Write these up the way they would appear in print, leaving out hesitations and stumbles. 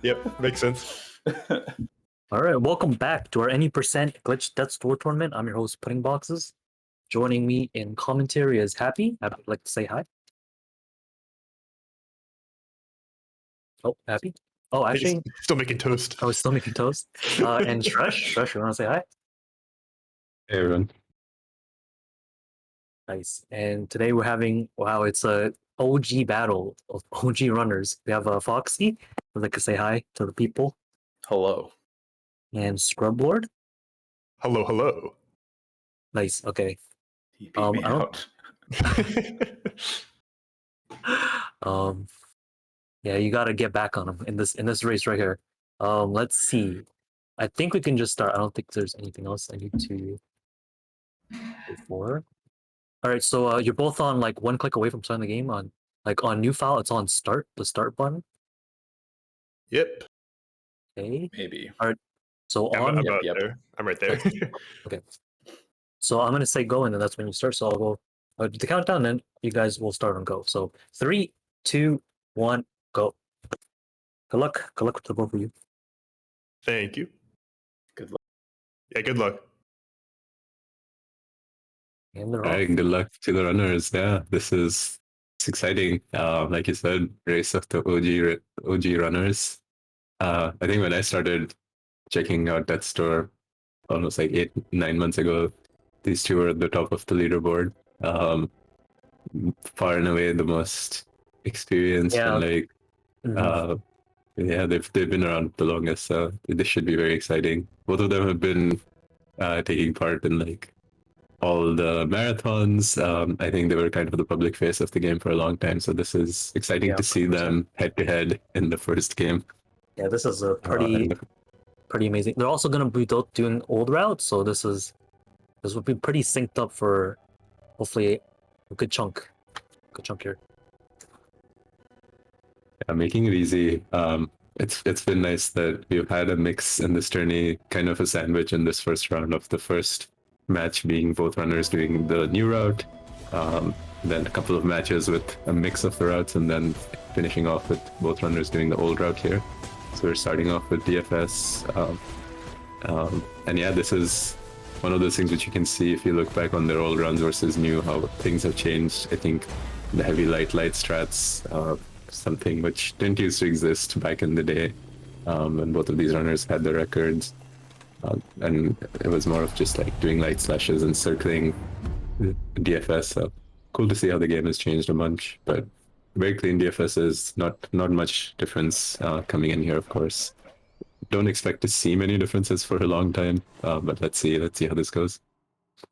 Yep, makes sense. All right, welcome back to our any percent glitch death store tournament. I'm your host, Pudding Boxes. Joining me in commentary is Happy. I'd like to say hi. Oh, Happy. Oh, actually, He's still making toast. I was still making toast. And Shresh, you want to say hi? Hey everyone. Nice. And today we're having it's a OG battle of OG runners. We have Foxy. I'd like to say hi to the people. Hello. And Scrublord. Hello, hello. Nice. Okay. He beat me out. Yeah, you got to get back on him in this race right here. Let's see. I think we can just start. I don't think there's anything else I need to go for. All right, so you're both on like one click away from starting the game. On new file, it's on start, the start button. Yep. Okay. Maybe. All right. So I'm yep. there. I'm right there. Okay. So I'm gonna say go, and then that's when you start. So I'll go do the countdown, and you guys will start on go. So 3, 2, 1, go. Good luck. Good luck to both of you. Thank you. Good luck. Yeah, good luck. And they're All right, good luck to the runners. Yeah, it's exciting. Like you said, race of the OG runners. I think when I started checking out that store almost like 8-9 months ago, these two were at the top of the leaderboard. Far and away the most experienced and they've been around the longest, so this should be very exciting. Both of them have been taking part in like all the marathons. I think they were kind of the public face of the game for a long time, so this is exciting to see 100%. Them head to head in the first game. Yeah, this is a pretty amazing. They're also going to be doing old routes, so this will be pretty synced up for hopefully a good chunk here. Yeah, making it easy. It's been nice that we've had a mix in this tourney, kind of a sandwich in this first round of the first match being both runners doing the new route, then a couple of matches with a mix of the routes, and then finishing off with both runners doing the old route here. So we're starting off with DFS, and yeah, this is one of those things which you can see if you look back on their old runs versus new, how things have changed. I think the heavy light strats, something which didn't used to exist back in the day, when both of these runners had the records. And it was more of just like doing light slashes and circling DFS. So cool to see how the game has changed a bunch, but very clean DFS is not much difference coming in here, of course. Don't expect to see many differences for a long time, but let's see how this goes.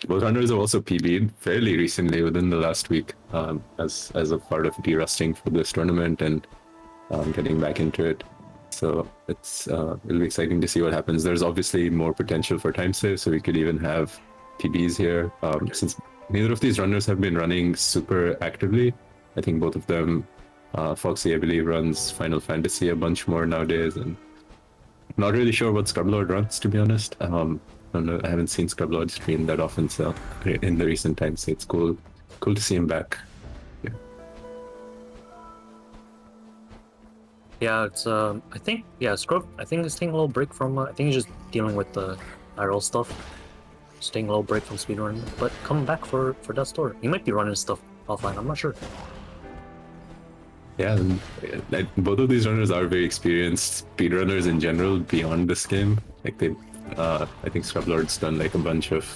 Both runners have also PB'd fairly recently within the last week, as a part of de-rusting for this tournament and getting back into it. So it'll be exciting to see what happens. There's obviously more potential for time save, so we could even have PBs here. Since neither of these runners have been running super actively, I think both of them, Foxy I believe runs Final Fantasy a bunch more nowadays, and not really sure what Scrublord runs, to be honest. I don't know, I haven't seen Scrublord stream that often, so in the recent times, so it's cool to see him back. Yeah, it's I think Scrub. I think he's taking a little break from. I think he's just dealing with the IRL stuff. Just taking a little break from speedrunning, but coming back for that store. He might be running stuff offline. I'm not sure. Yeah, and both of these runners are very experienced speedrunners in general beyond this game. Like I think Scrublord's done like a bunch of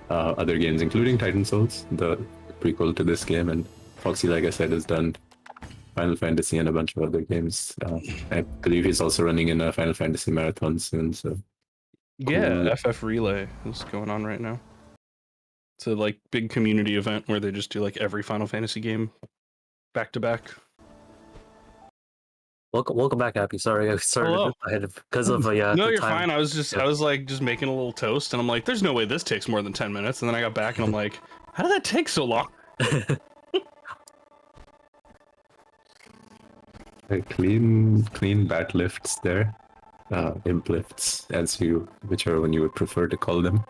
other games, including Titan Souls, the prequel to this game, and Foxy, like I said, has done Final Fantasy and a bunch of other games. I believe he's also running in a Final Fantasy marathon soon. So yeah, cool. FF Relay is going on right now. It's a like big community event where they just do like every Final Fantasy game back to back. Welcome back, Happy. Sorry, because of No, you're fine. I was like just making a little toast, and I'm like, there's no way this takes more than 10 minutes. And then I got back, and I'm like, how did that take so long? Clean bat lifts there, imp lifts, whichever one you would prefer to call them.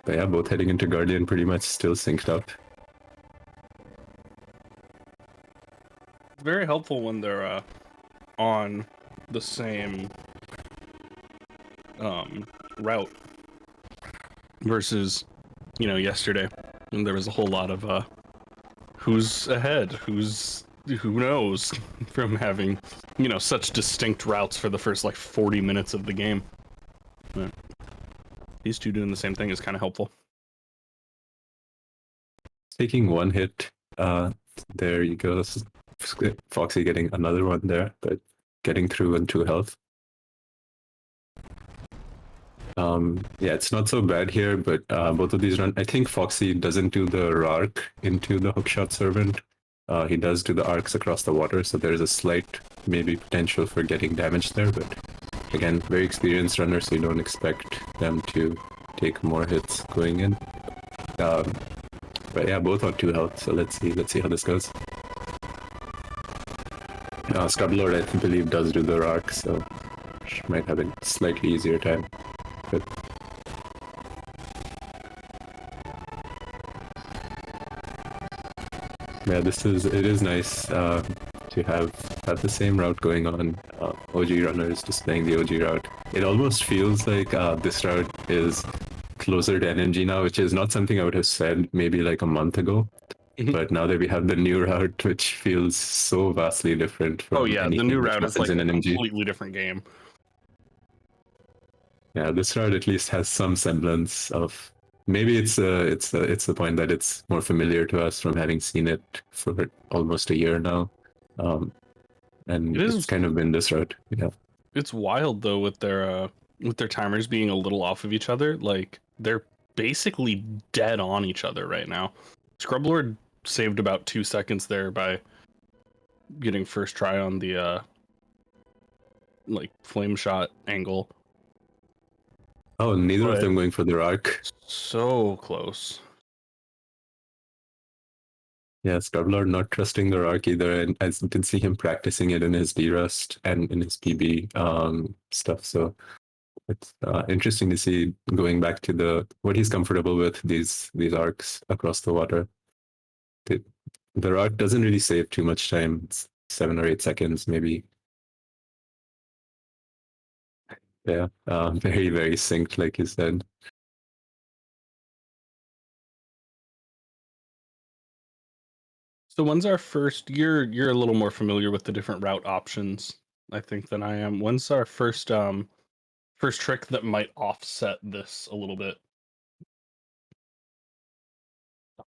But yeah, both heading into Guardian pretty much still synced up. It's very helpful when they're on the same route versus, yesterday. And there was a whole lot of who's ahead, who knows, from having, such distinct routes for the first like 40 minutes of the game. But these two doing the same thing is kind of helpful. Taking one hit. There you go. Foxy getting another one there, but getting through and 2 health. Yeah, it's not so bad here, but both of these run. I think Foxy doesn't do the arc into the hookshot servant. He does do the arcs across the water, so there's a slight maybe potential for getting damage there, but again, very experienced runner, so you don't expect them to take more hits going in. But yeah, both on 2 health, so let's see how this goes. Scrublord, I believe, does do the arc, so she might have a slightly easier time. But yeah, it is nice to have the same route going on. OG runners just playing the OG route. It almost feels like this route is closer to NMG now, which is not something I would have said maybe like a month ago. But now that we have the new route, which feels so vastly different from the new route is like in a NMG. completely different game. Yeah, this route at least has some semblance of. Maybe it's the point that it's more familiar to us from having seen it for almost a year now, and it's kind of been this route. Yeah, it's wild though with their timers being a little off of each other. Like they're basically dead on each other right now. Scrublord saved about 2 seconds there by getting first try on the like flame shot angle. Oh, neither of them going for the arc. So close. Yeah, Scrublord not trusting the arc either, and I did see him practicing it in his D-Rust and in his PB stuff. So it's interesting to see going back to what he's comfortable with, these arcs across the water. The arc doesn't really save too much time. It's 7 or 8 seconds maybe. Yeah, very, very synced, like you said. So when's our first? You're a little more familiar with the different route options, I think, than I am. When's our first trick that might offset this a little bit?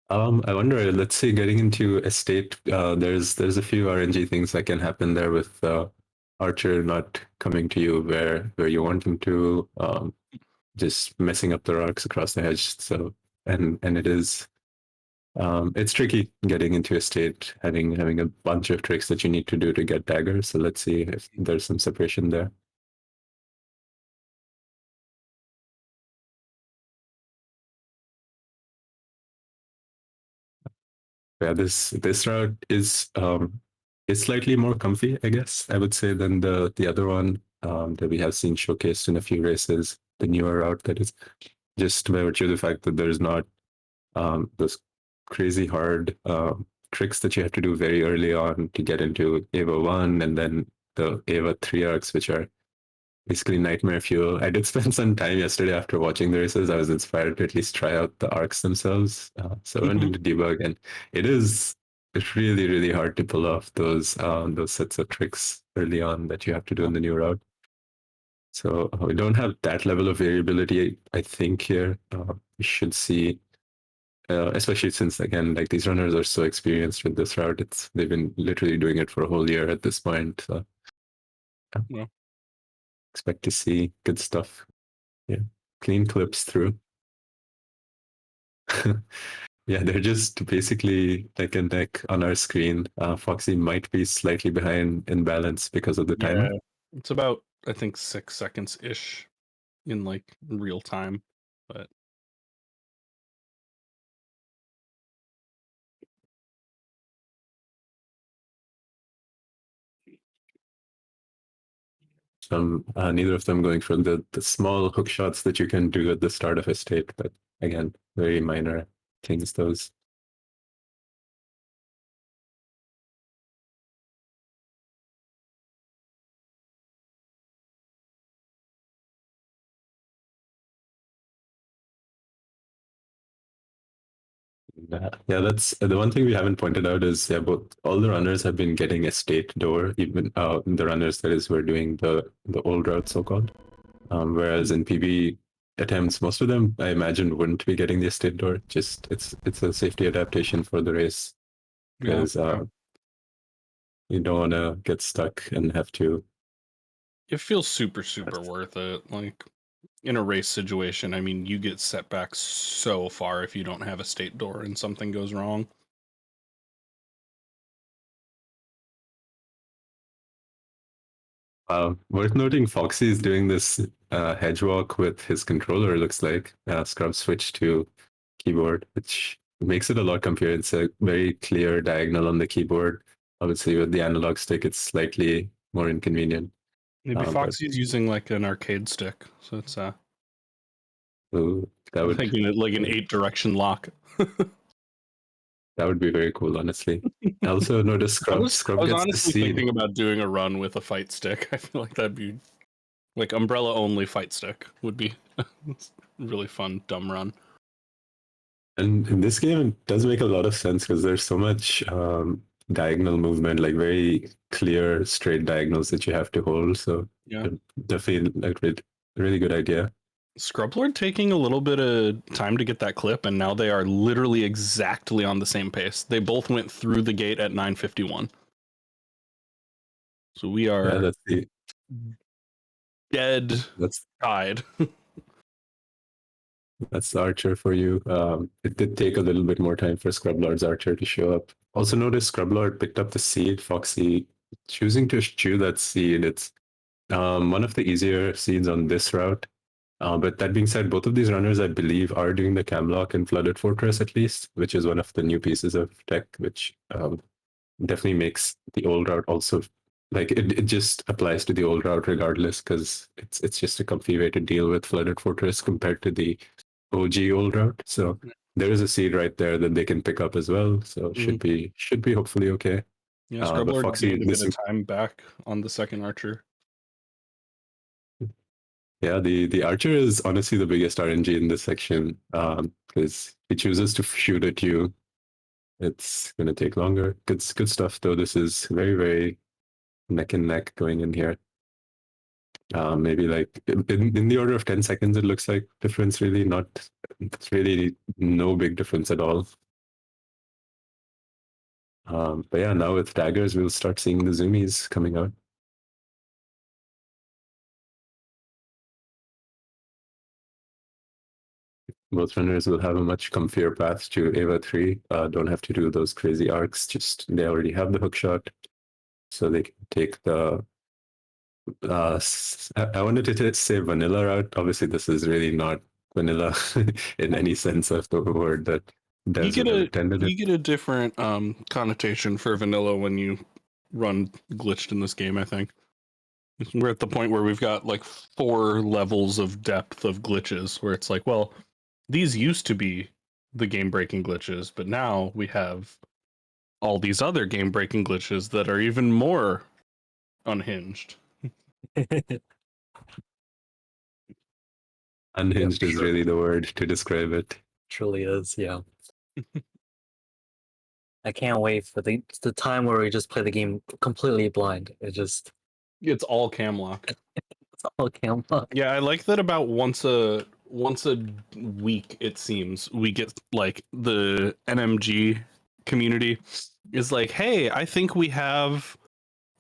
I wonder. Let's say getting into estate. There's a few RNG things that can happen there with Archer not coming to you where you want him to. Just messing up the rocks across the hedge. So and it is. It's tricky getting into estate, having a bunch of tricks that you need to do to get daggers. So let's see if there's some separation there. Yeah, this route is slightly more comfy, I guess I would say, than the other one that we have seen showcased in a few races. The newer route, that is, just by virtue of the fact that there's not those crazy hard tricks that you have to do very early on to get into Ava 1 and then the Ava 3 arcs, which are basically nightmare fuel. I did spend some time yesterday after watching the races. I was inspired to at least try out the arcs themselves. So I went into debug, and it's really, really hard to pull off those sets of tricks early on that you have to do in the new route. So we don't have that level of variability, I think, here. We should see, especially since, again, like these runners are so experienced with this route. They've been literally doing it for a whole year at this point. So Yeah. Expect to see good stuff. Yeah, clean clips through. Yeah, they're just basically neck and neck on our screen. Foxy might be slightly behind in balance because of the timer. Yeah, it's about, I think, 6 seconds ish in like real time, but Neither of them going for the small hook shots that you can do at the start of a state, but again, very minor things, those. Yeah, that's the one thing we haven't pointed out is all the runners have been getting a state door, even the runners that is who are doing the old route so called. Whereas in PB attempts, most of them I imagine wouldn't be getting the estate door. Just it's a safety adaptation for the race because you don't want to get stuck and have to. It feels super worth it. Like in a race situation, I mean, you get set back so far if you don't have a state door and something goes wrong. Worth noting, Foxy is doing this hedge walk with his controller. It looks like Scrub switched to keyboard, which makes it a lot comfier. It's a very clear diagonal on the keyboard. Obviously, with the analog stick, it's slightly more inconvenient. Maybe Foxy's using like an arcade stick, so it's Ooh, that would thinking it like an 8-direction lock. That would be very cool, honestly. I also noticed Scrub I was gets the honestly seed. thinking about doing a run with a fight stick. I feel like that'd be like umbrella only fight stick would be really fun, dumb run. And in this game, it does make a lot of sense because there's so much diagonal movement, like very clear, straight diagonals that you have to hold. So Yeah, definitely like really good idea. Scrublord taking a little bit of time to get that clip, and now they are literally exactly on the same pace. They both went through the gate at 9:51. So we are dead tied. That's the archer for you. It did take a little bit more time for Scrublord's archer to show up. Also notice Scrublord picked up the seed. Foxy choosing to chew that seed. It's one of the easier seeds on this route. But that being said, both of these runners, I believe, are doing the camlock in Flooded Fortress at least, which is one of the new pieces of tech, which definitely makes the old route also like it just applies to the old route regardless, because it's just a comfy way to deal with Flooded Fortress compared to the OG old route. So there is a seed right there that they can pick up as well. So should be hopefully okay. Yeah, Scrublord gained a bit of time back on the second archer. Yeah, the archer is honestly the biggest RNG in this section because he chooses to shoot at you. It's going to take longer. Good stuff, though. This is very neck and neck going in here. Maybe like in the order of 10 seconds, it looks like difference really not. It's really no big difference at all. But yeah, now with daggers, we'll start seeing the zoomies coming out. Both runners will have a much comfier path to Ava 3. Don't have to do those crazy arcs. Just they already have the hook shot, so they can take the. I wanted to say vanilla route. Obviously, this is really not vanilla in any sense of the word. That you get a different connotation for vanilla when you run glitched in this game. I think we're at the point where we've got like 4 levels of depth of glitches, where it's like, well, these used to be the game-breaking glitches, but now we have all these other game-breaking glitches that are even more unhinged. Unhinged is really the word to describe it. Truly is, yeah. I can't wait for the time where we just play the game completely blind. It's all camlock. It's all camlock. Yeah, I like that about once a week, it seems, we get like the NMG community is like, hey, I think we have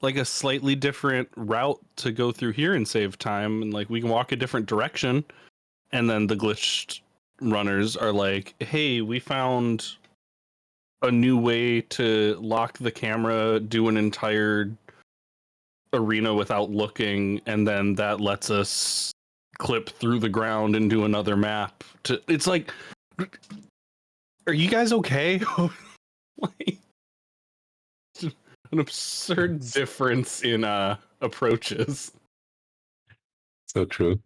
like a slightly different route to go through here and save time, and like we can walk a different direction. And then the glitched runners are like, hey, we found a new way to lock the camera, do an entire arena without looking, and then that lets us clip through the ground and do another map. It's like, are you guys okay? Like, an absurd difference in approaches. So true.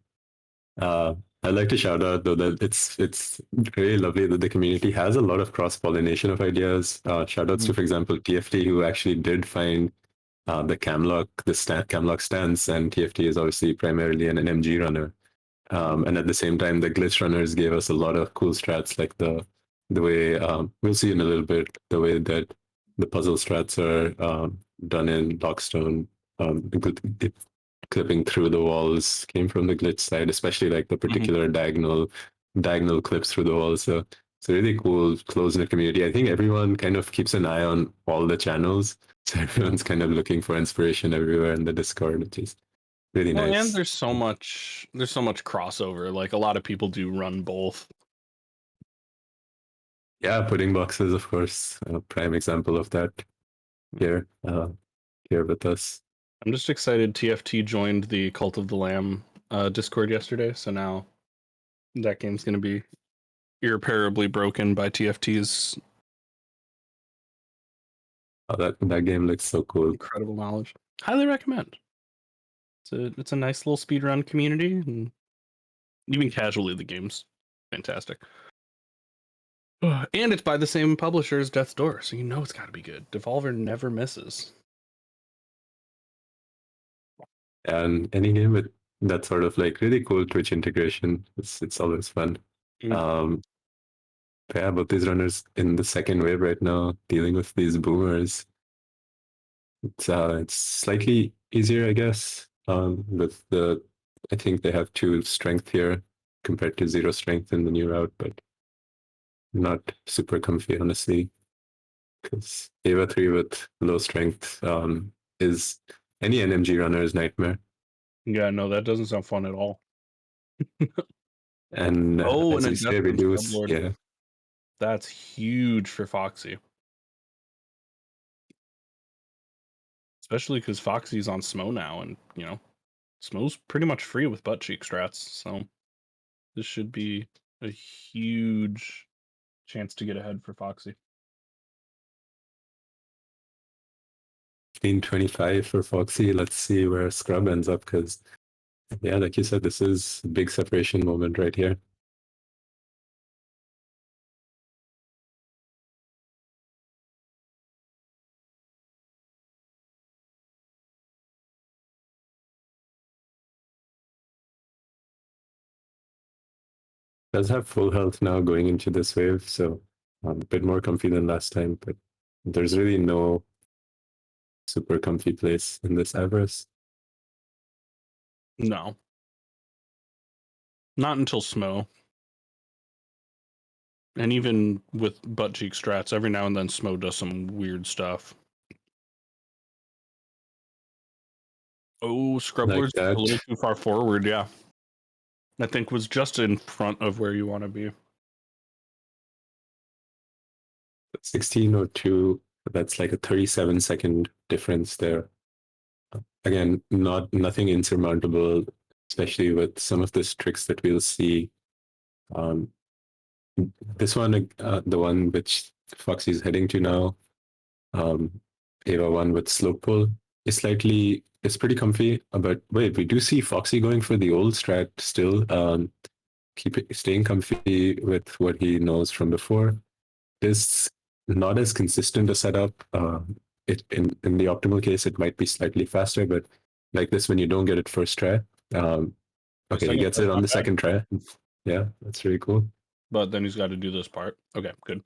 I'd like to shout out though that it's really lovely that the community has a lot of cross-pollination of ideas. Shout outs to, for example, TFT, who actually did find the camlock, camlock stance, and TFT is obviously primarily an NMG runner. And at the same time, the glitch runners gave us a lot of cool strats like the the way we'll see in a little bit the way that the puzzle strats are done in Lockstone, clipping through the walls came from the glitch side, especially like the particular diagonal clips through the walls. So it's a really cool close-knit community. I think everyone kind of keeps an eye on all the channels. So everyone's kind of looking for inspiration everywhere in the Discord, which is really Well, nice. and there's so much crossover. Like a lot of people do run both. Yeah, pudding boxes, of course, a prime example of that here with us. I'm just excited TFT joined the Cult of the Lamb Discord yesterday, so now that game's going to be irreparably broken by TFT's That game looks so cool. incredible knowledge. Highly recommend. It's a nice little speedrun community, and even casually the game's fantastic. And it's by the same publisher as Death's Door, so you know it's got to be good. Devolver never misses. And any game with that sort of like really cool Twitch integration, it's always fun. Mm. Yeah, but these runners in the second wave right now dealing with these boomers, it's slightly easier, I guess. With I think they have 2 strength here compared to 0 strength in the new route, but not super comfy, honestly. Because Eva 3 with low strength is any NMG runner's nightmare. Yeah, no, that doesn't sound fun at all. And and as a you say, death from reduce, Scrublord. yeah. That's huge for Foxy. Especially because Foxy's on Smo now, and you know, Smo's pretty much free with butt cheek strats, so this should be a huge chance to get ahead for Foxy. 15-25 for Foxy. Let's see where Scrub ends up, because yeah, like you said, this is a big separation moment right here. Does have full health now going into this wave, so a bit more comfy than last time, but there's really no super comfy place in this Avarice. No. Not until Smo. And even with butt cheek strats, every now and then Smo does some weird stuff. Oh, Scrublord's Like a little too far forward, yeah. I think was just in front of where you want to be. 16:02, that's like a 37-second difference there. Again, nothing insurmountable, especially with some of these tricks that we'll see. This one, the one which Foxy's heading to now, Ava 1 with slope pull, is pretty comfy. But wait, we do see Foxy going for the old strat still, staying comfy with what he knows from before. Is not as consistent a setup. In the optimal case, it might be slightly faster, but like this, when you don't get it first try, okay, he gets it on the second try. Yeah, that's really cool. But then he's got to do this part. Okay, good.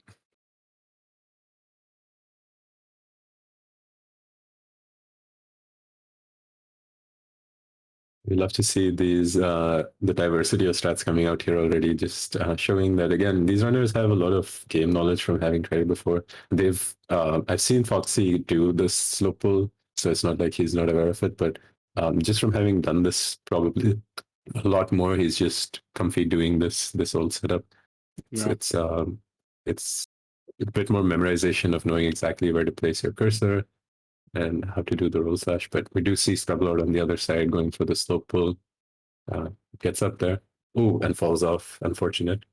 We love to see these the diversity of strats coming out here already, just showing that again these runners have a lot of game knowledge from having tried before. I've seen Foxy do this slope pull, so it's not like he's not aware of it, but just from having done this probably a lot more, he's just comfy doing this old setup. It's a bit more memorization of knowing exactly where to place your cursor and how to do the roll slash. But we do see Scrublord on the other side going for the slope pull. Gets up there. Oh, and falls off. Unfortunate.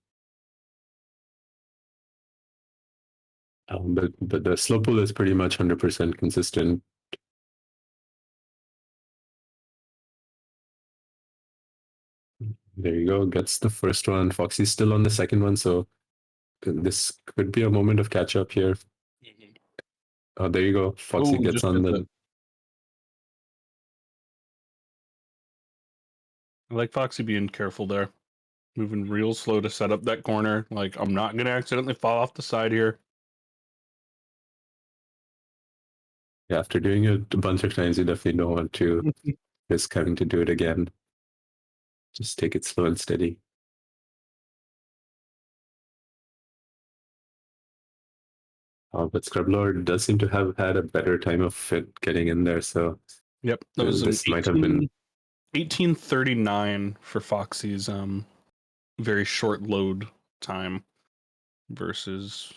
But the slope pull is pretty much 100% consistent. There you go. Gets the first one. Foxy's still on the second one, so this could be a moment of catch up here. Oh, there you go. Foxy gets on the. I like Foxy being careful there. moving real slow to set up that corner. Like, I'm not gonna accidentally fall off the side here. Yeah, after doing it a bunch of times, you definitely don't want to risk having to do it again. Just take it slow and steady. But Scrublord does seem to have had a better time of it getting in there, so Yep, that was this might have been 1839 for Foxy's very short load time versus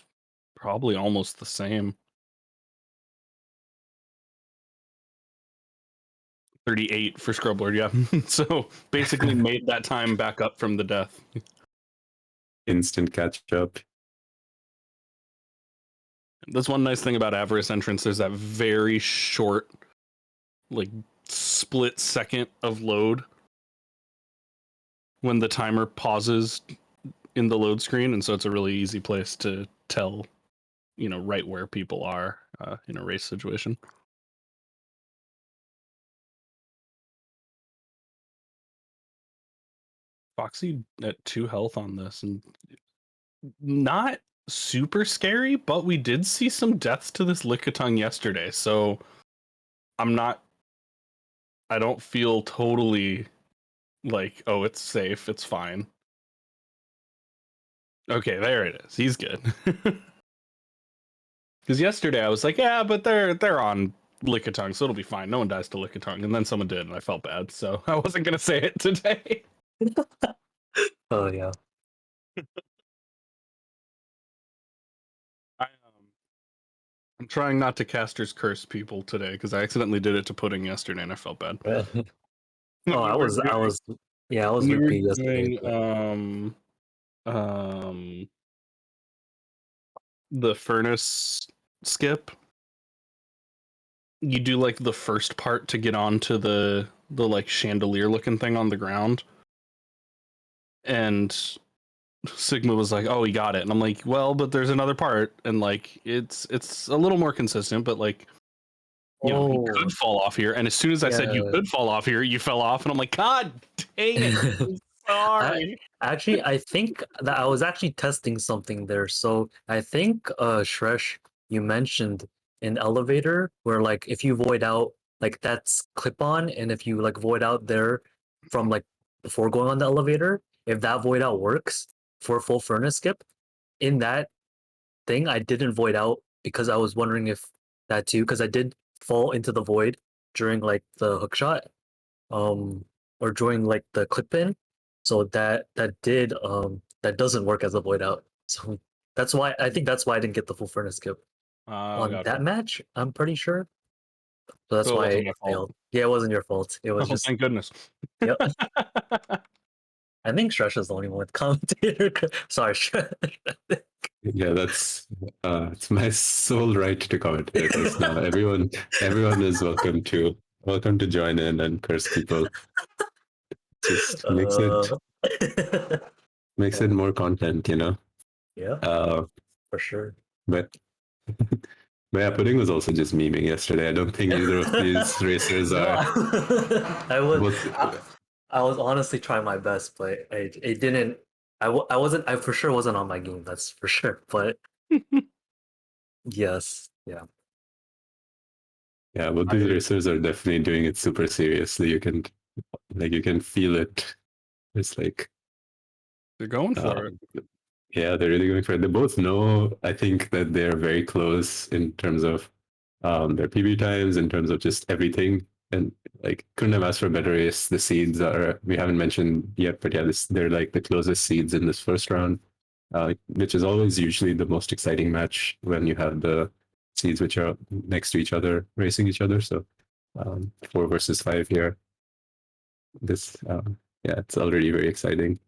probably almost the same. 38 for Scrublord, yeah. So basically made that time back up from the death. instant catch up. That's one nice thing about Avarice Entrance. There's that very short, like, split second of load when the timer pauses in the load screen, and so it's a really easy place to tell, right where people are in a race situation. Foxy at 2 health on this, and not super scary, but we did see some deaths to this Lickitung yesterday, so I don't feel totally like, oh, it's safe, it's fine. Okay, there it is. He's good. Because yesterday I was like, yeah, but they're on Lickitung, so it'll be fine. No one dies to Lickitung, and then someone did, and I felt bad, so I wasn't gonna say it today. Oh yeah. I'm trying not to caster's curse people today because I accidentally did it to Pudding yesterday, and I felt bad. Oh, I was We were loopy yesterday. doing the furnace skip. You do like the first part to get onto the like chandelier looking thing on the ground, and Sigma was like, "Oh, he got it," and I'm like, "Well, but there's another part, and like it's a little more consistent, but like." You could fall off here, and as soon as I said you could fall off here, you fell off, and I'm like, God dang it! I'm sorry. I think that I was actually testing something there. So I think Shresh, you mentioned an elevator where like if you void out, like that's clip on, and if you like void out there from like before going on the elevator, if that void out works for a full furnace skip, in that thing I didn't void out because I was wondering if that too, because I did fall into the void during like the hook shot, or during like the clip in, so that doesn't work as a void out. So that's why I didn't get the full furnace skip on that match. I'm pretty sure. So that's why I failed. Yeah, it wasn't your fault. It was just thank goodness. Yep. I think Shresh is the only one with commentator. Sorry, Shresh. Yeah, that's it's my sole right to comment here. Now everyone is welcome to join in and curse people. Just makes it more content, Yeah, for sure. But yeah, Pudding was also just memeing yesterday. I don't think either of these racers are. I was honestly trying my best, but it didn't. I for sure wasn't on my game. That's for sure. But yes, yeah. Yeah, but these racers are definitely doing it super seriously. You can feel it. It's like they're going for it. Yeah, they're really going for it. They both know, I think, that they're very close in terms of their PB times, in terms of just everything. And like, couldn't have asked for a better race. The seeds we haven't mentioned yet, but yeah, they're like the closest seeds in this first round, which is always usually the most exciting match when you have the seeds which are next to each other, racing each other. So 4 versus 5 here. Yeah, it's already very exciting.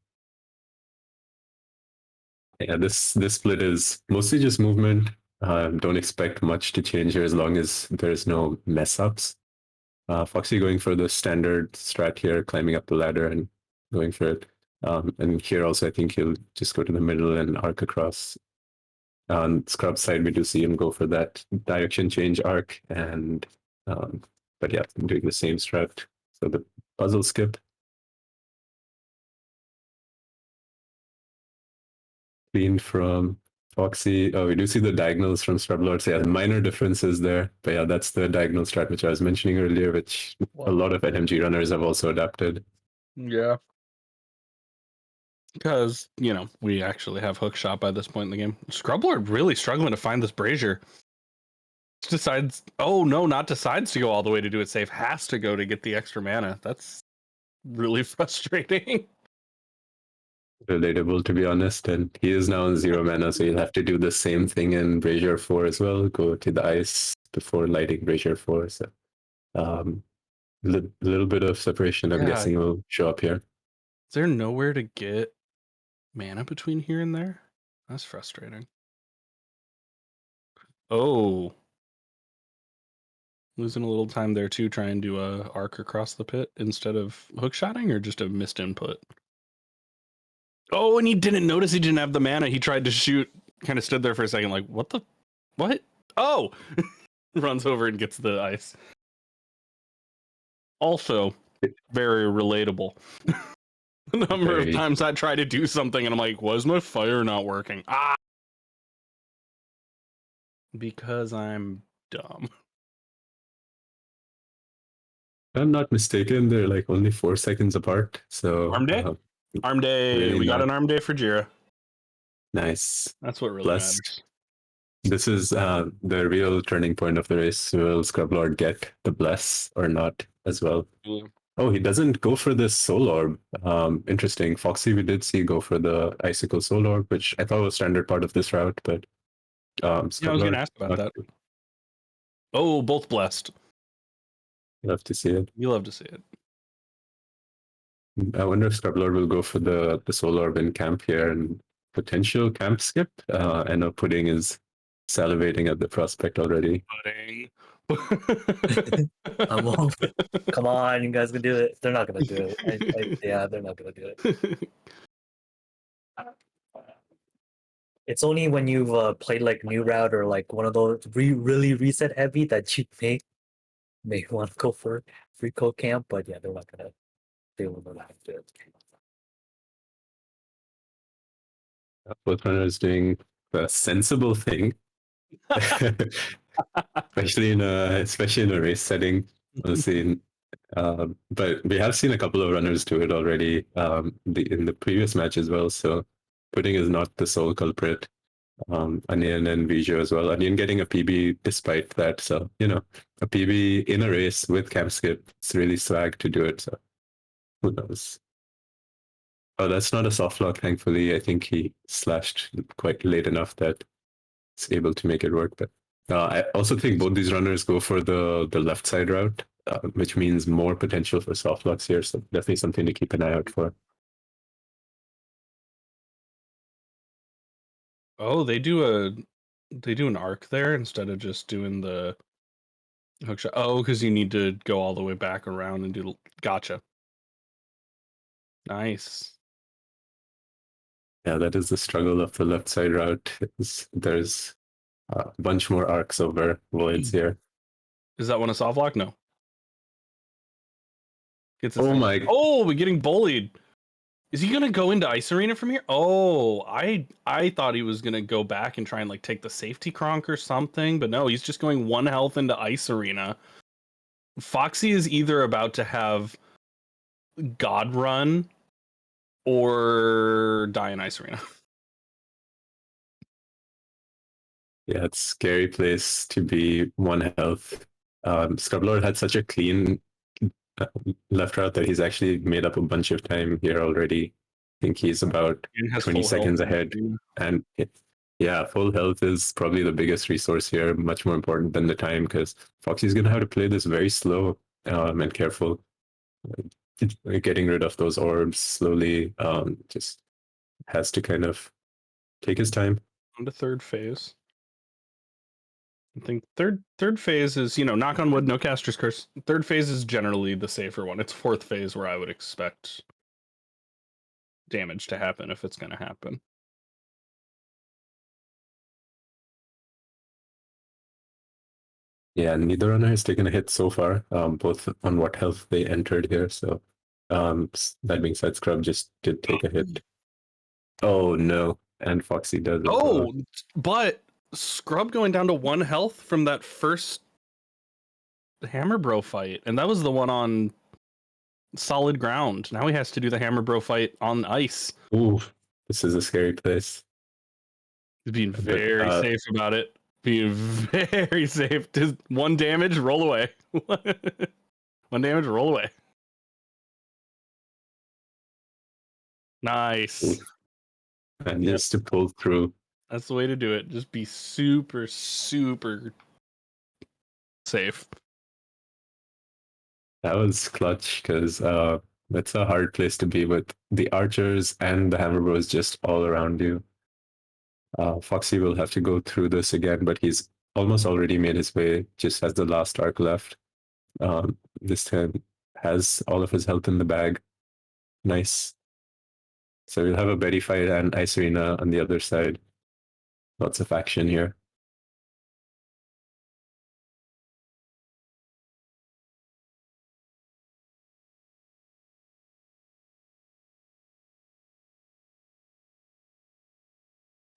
Yeah, this split is mostly just movement. Don't expect much to change here as long as there's no mess ups. Foxy going for the standard strat here, climbing up the ladder and going for it. And here also, I think he'll just go to the middle and arc across. On Scrub side, we do see him go for that direction change arc, and but yeah, doing the same strat. So the puzzle skip. clean from Foxy. Oh, we do see the diagonals from Scrublord. So yeah, the minor differences there. But yeah, that's the diagonal strat which I was mentioning earlier, which a lot of NMG runners have also adapted. Yeah. Because, you know, we actually have hook shot by this point in the game. Scrublord really struggling to find this brazier. Decides, oh no, not decides to go all the way to do it safe, has to go to get the extra mana. That's really frustrating. Relatable, to be honest. And he is now on 0 mana, so he'll have to do the same thing in Brazier 4 as well. Go to the ice before lighting Brazier 4. So little bit of separation, I'm guessing, will show up here. Is there nowhere to get mana between here and there? That's frustrating. Oh. Losing a little time there too, trying to arc across the pit instead of hookshotting, or just a missed input? Oh, and he didn't notice he didn't have the mana. He tried to shoot, kind of stood there for a second like, what? Oh! Runs over and gets the ice. Also, very relatable. The number of times I try to do something and I'm like, was my fire not working? Ah! Because I'm dumb. If I'm not mistaken, they're like only 4 seconds apart. So Arm day? Arm day. really We got an arm day for Jira. Nice. That's what really Blessed. matters. This is the real turning point of the race. Will Scrublord get the bless or not as well? Yeah. Oh, he doesn't go for this soul orb. Interesting. Foxy, we did see go for the icicle soul orb, which I thought was standard part of this route, but Yeah, I was going to ask about that. Oh, both blessed. Love to see it. You love to see it. I wonder if Scrublord will go for the soul orb in camp here and potential camp skip. I know Pudding is salivating at the prospect already. Pudding. Come on, you guys can do it. They're not gonna do it. Yeah, they're not gonna do it. It's only when you've played like new route or like one of those really reset heavy that you may want to go for free code camp, but yeah, they're not gonna. They will not do it. Both runners doing a sensible thing, especially in a race setting. Honestly, but we have seen a couple of runners do it already in the previous match as well. So Pudding is not the sole culprit. Onion and Vijo as well. Onion getting a PB despite that. So, you know, a PB in a race with camp skip, it's really swag to do it. So who knows? Oh, that's not a soft lock, thankfully. I think he slashed quite late enough that it's able to make it work. But I also think both these runners go for the left side route, which means more potential for soft locks here. So definitely something to keep an eye out for. Oh, they do an arc there instead of just doing the hook shot. Oh, because you need to go all the way back around and do. Gotcha. Nice. Yeah, that is the struggle of the left side route. There's a bunch more arcs over voids here. Is that one a soft lock? No. Oh my! Oh, we're getting bullied. Is he gonna go into Ice Arena from here? Oh, I thought he was gonna go back and try and like take the safety cronk or something, but no, he's just going 1 health into Ice Arena. Foxy is either about to have God Run or die in Ice Arena. Yeah, it's a scary place to be 1 health. Scrublord had such a clean left route that he's actually made up a bunch of time here already. I think he's about 20 seconds ahead. And yeah, full health is probably the biggest resource here, much more important than the time, because Foxy's going to have to play this very slow and careful. Getting rid of those orbs slowly, just has to kind of take his time. On to third phase. I think third phase is, knock on wood, no caster's curse. Third phase is generally the safer one. It's fourth phase where I would expect damage to happen if it's going to happen. Yeah, neither runner has taken a hit so far, both on what health they entered here. So that being said, Scrub just did take a hit. Oh no. and Foxy does as well. Oh, but Scrub going down to 1 health from that first Hammer Bro fight, and that was the one on solid ground. Now he has to do the Hammer Bro fight on ice. Ooh, this is a scary place. He's being very safe about it. Being very safe. Just 1 damage, roll away. 1 damage, roll away. Nice. Ooh. And just to pull through. That's the way to do it. Just be super, super safe. That was clutch because that's a hard place to be with the archers and the hammer bros just all around you. Foxy will have to go through this again, but he's almost already made his way, just has the last arc left. This time has all of his health in the bag. Nice. So we'll have a Betty fight and Ice Arena on the other side. Lots of action here.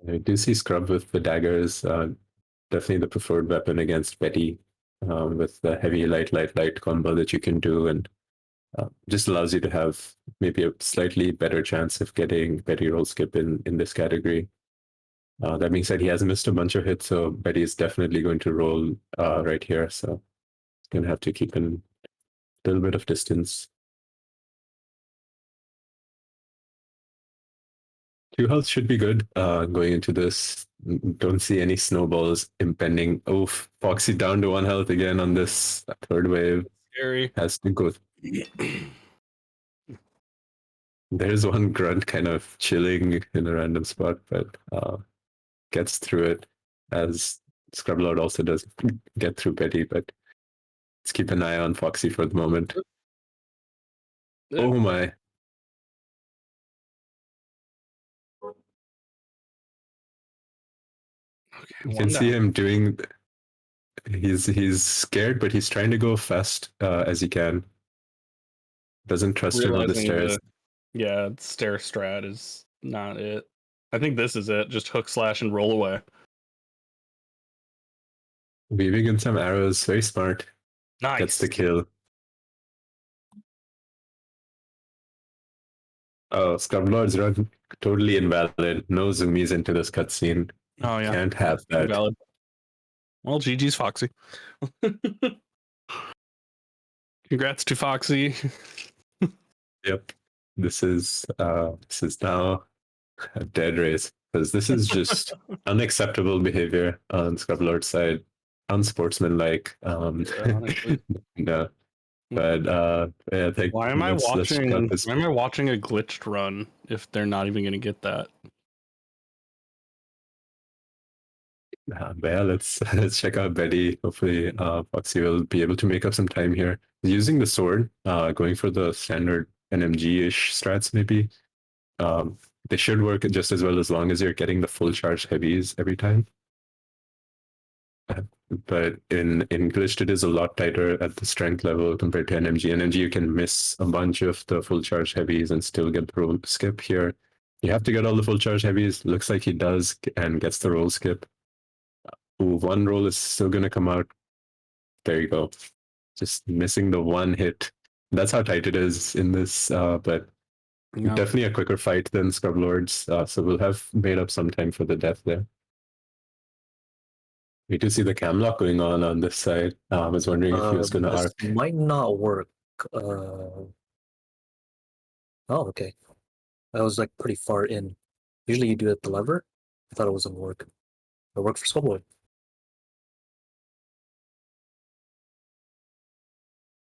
I do see Scrub with the daggers. Definitely the preferred weapon against Betty, with the heavy light combo that you can do, and just allows you to have maybe a slightly better chance of getting Betty roll skip in this category. That being said, he has missed a bunch of hits, so Betty is definitely going to roll right here. So he's going to have to keep in a little bit of distance. 2 health should be good going into this. Don't see any snowballs impending. Oh, Foxy down to 1 health again on this 3rd wave. Scary. Has to go. There's 1 grunt kind of chilling in a random spot, but gets through it, as Scrublord also does get through Betty, but let's keep an eye on Foxy for the moment. Yeah. Oh my. Okay, You can see him doing. He's scared, but he's trying to go fast as he can. Doesn't trust him with the stairs. Yeah, stair strat is not it. I think this is it. Just hook slash and roll away. Weaving in some arrows, very smart. Nice. Gets the kill. Oh, Scrublord's run totally invalid. No zoomies into this cutscene. Oh yeah, Can't have that. valid. Well, GG's Foxy. Congrats to Foxy. Yep. This is now a dead race, because this is just unacceptable behavior on Scrublord's side, unsportsmanlike. No, but yeah, I think Why am I let's check out watching? this. Why am I watching a glitched run if they're not even going to get that? But yeah, let's check out Betty. Hopefully, Foxy will be able to make up some time here. Using the sword, going for the standard NMG-ish strats, maybe. They should work just as well as long as you're getting the full charge heavies every time. But in glitched, it is a lot tighter at the strength level compared to NMG. NMG, you can miss a bunch of the full charge heavies and still get the roll skip. Here, you have to get all the full charge heavies. Looks like he does and gets the roll skip. Ooh, 1 roll is still going to come out. There you go. Just missing the 1 hit. That's how tight it is in this, but Yeah. definitely a quicker fight than Scrublord's, so we'll have made up some time for the death there. We do see the cam lock going on this side. I was wondering if he was going to This arc. might not work. Oh, okay. I was like pretty far in. Usually you do it with the lever. I thought it wasn't work. It worked for Scrublord.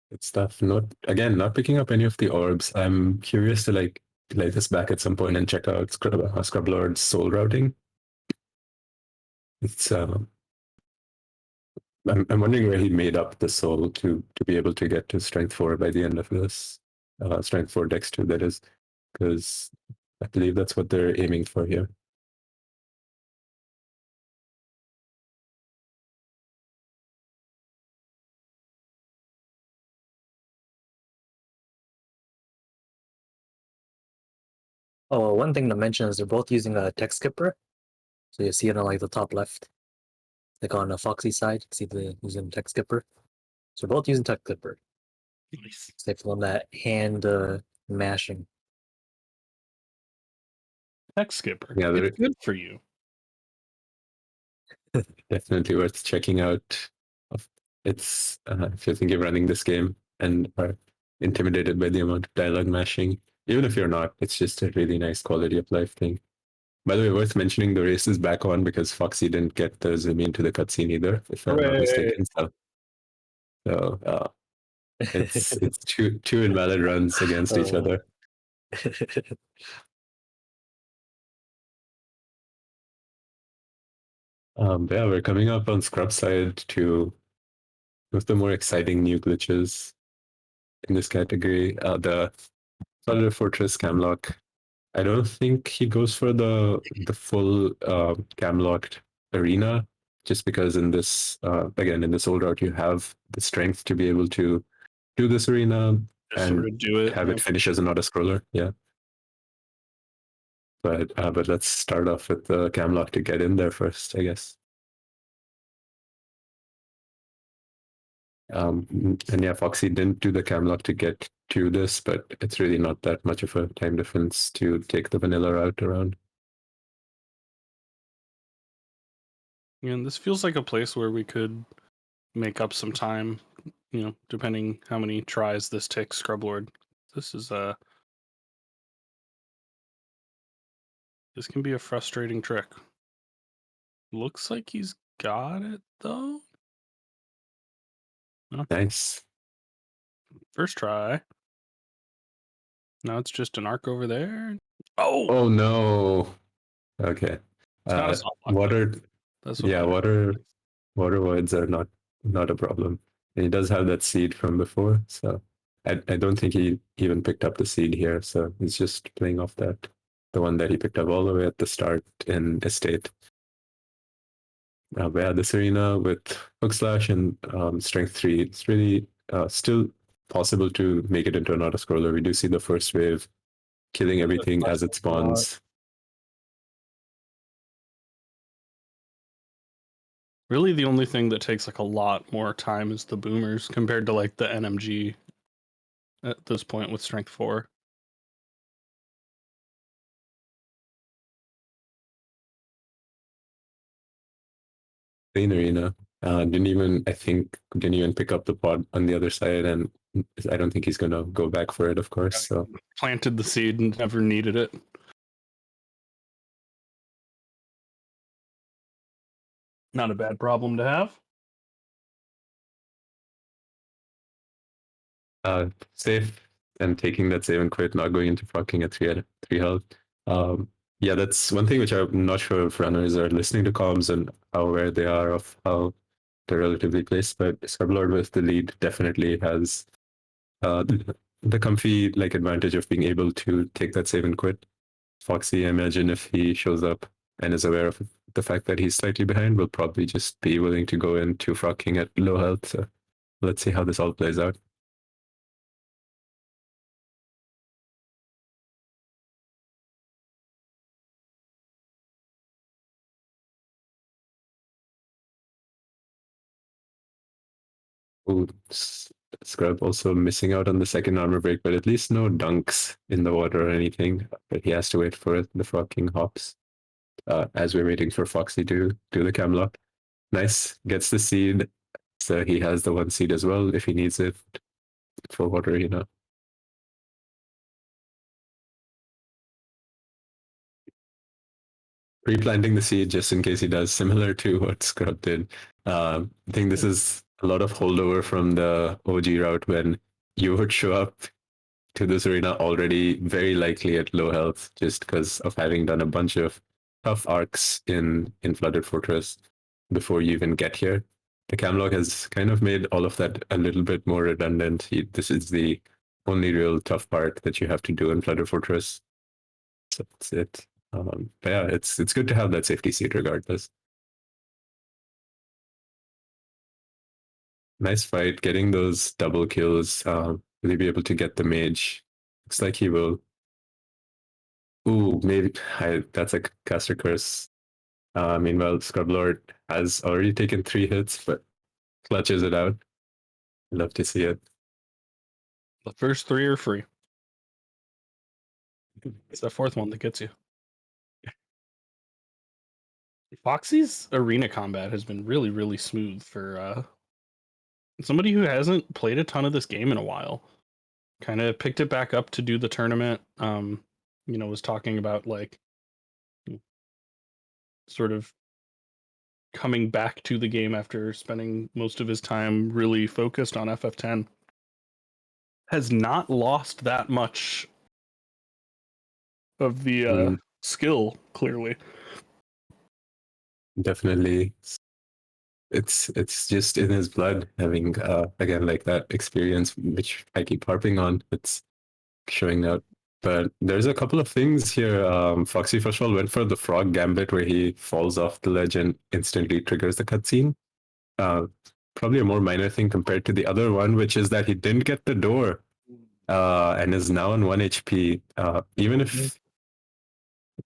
Good stuff. Not picking up any of the orbs. I'm curious to like lay this back at some point and check out Scrublord's soul routing. It's I'm wondering where he made up the soul to be able to get to strength 4 by the end of this. Strength 4 dex 2, that is, because I believe that's what they're aiming for here. Oh, one thing to mention is they're both using a text skipper. So you see it on like the top left. Like on the Foxy side, you see the using text skipper. So both using text skipper. Nice. Safe from that hand mashing. Text skipper. Yeah, It's good for you. definitely worth checking out. It's if you're thinking of running this game and are intimidated by the amount of dialogue mashing, even if you're not, it's just a really nice quality of life thing. By the way, worth mentioning, the race is back on because Foxy didn't get the zoom into the cutscene either, if I'm not mistaken. So it's two invalid runs against each other. Yeah, we're coming up on Scrub side to one of the more exciting new glitches in this category. The Flooded Fortress Camlock. I don't think he goes for the full Camlocked arena, just because in this again in this old route you have the strength to be able to do this arena Just and sort of do it. have it finish as an auto scroller. Yeah. But let's start off with the Camlock to get in there first, I guess. And yeah, Foxy didn't do the Camlock to get to this, but it's really not that much of a time difference to take the vanilla route around. And this feels like a place where we could make up some time, depending how many tries this takes Scrublord. This is this can be a frustrating trick. Looks like he's got it though. No. Nice. First try. Now it's just an arc over there. Oh no. Okay. It's not a soft lock, water. That's what Yeah, matters. water voids are not a problem. And he does have that seed from before, so I don't think he even picked up the seed here. So he's just playing off that, the one that he picked up all the way at the start in Estate. But yeah, this arena with Hook Slash and Strength 3, it's really still possible to make it into an auto scroller. We do see the first wave killing everything as it spawns. Really, the only thing that takes like a lot more time is the boomers compared to like the NMG at this point with Strength 4. Clean arena. Didn't even pick up the pod on the other side, and I don't think he's gonna go back for it, of course. So Planted the seed and never needed it. Not a bad problem to have. safe and taking that save and quit, not going into frocking at three health. Yeah, that's one thing which I'm not sure if runners are listening to comms and how aware they are of how they're relatively placed. But Scrublord with the lead definitely has the comfy like advantage of being able to take that save and quit. Foxy, I imagine if he shows up and is aware of the fact that he's slightly behind, will probably just be willing to go into frocking at low health. So let's see how this all plays out. Ooh, Scrub also missing out on the second armor break, but at least no dunks in the water or anything. But he has to wait for the frocking hops as we're waiting for Foxy to do the camlock. Nice, gets the seed. So he has the one seed as well if he needs it for water, Pre-planting the seed just in case he does, similar to what Scrub did. I think this is a lot of holdover from the OG route when you would show up to this arena already very likely at low health just because of having done a bunch of tough arcs in Flooded Fortress before you even get here. The camlock has kind of made all of that a little bit more redundant. This is the only real tough part that you have to do in Flooded Fortress. So that's it. But yeah, it's good to have that safety seat regardless. Nice fight, getting those double kills. Will he be able to get the mage? Looks like he will. Ooh, maybe that's a caster curse. Meanwhile, Scrublord has already taken 3 hits, but clutches it out. Love to see it. The first 3 are free. It's the 4th one that gets you. Foxy's arena combat has been really, really smooth for somebody who hasn't played a ton of this game in a while. Kind of picked it back up to do the tournament. Was talking about like sort of coming back to the game after spending most of his time really focused on FF10. Has not lost that much of the skill, clearly. Definitely. It's just in his blood, having again like that experience which I keep harping on. It's showing out. But there's a couple of things here. Foxy first of all went for the frog gambit where he falls off the ledge and instantly triggers the cutscene. Probably a more minor thing compared to the other one, which is that he didn't get the door and is now on 1 HP.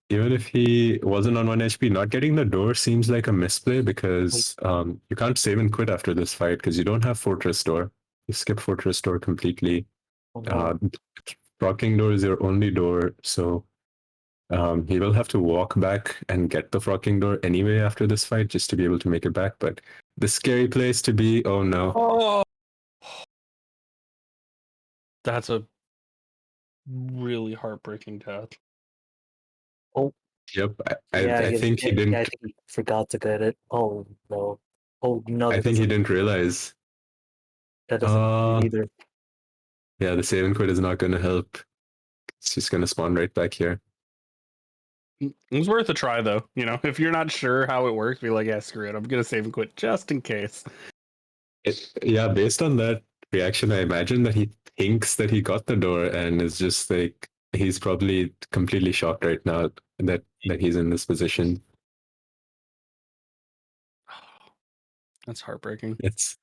Even if he wasn't on 1 HP, not getting the door seems like a misplay because you can't save and quit after this fight because you don't have Fortress Door. You skip Fortress Door completely. Frog King Door is your only door, so he will have to walk back and get the Frog King Door anyway after this fight just to be able to make it back. But the scary place to be, oh no. Oh, that's a really heartbreaking death. Oh. Yep, I think he didn't. I think he forgot to get it. Oh no. Oh no. I think he didn't realize. That doesn't either. Yeah, the save and quit is not going to help. It's just going to spawn right back here. It was worth a try, though. If you're not sure how it works, be like, yeah, screw it. I'm going to save and quit just in case. Yeah, based on that reaction, I imagine that he thinks that he got the door and is just like, he's probably completely shocked right now that he's in this position. That's heartbreaking. That's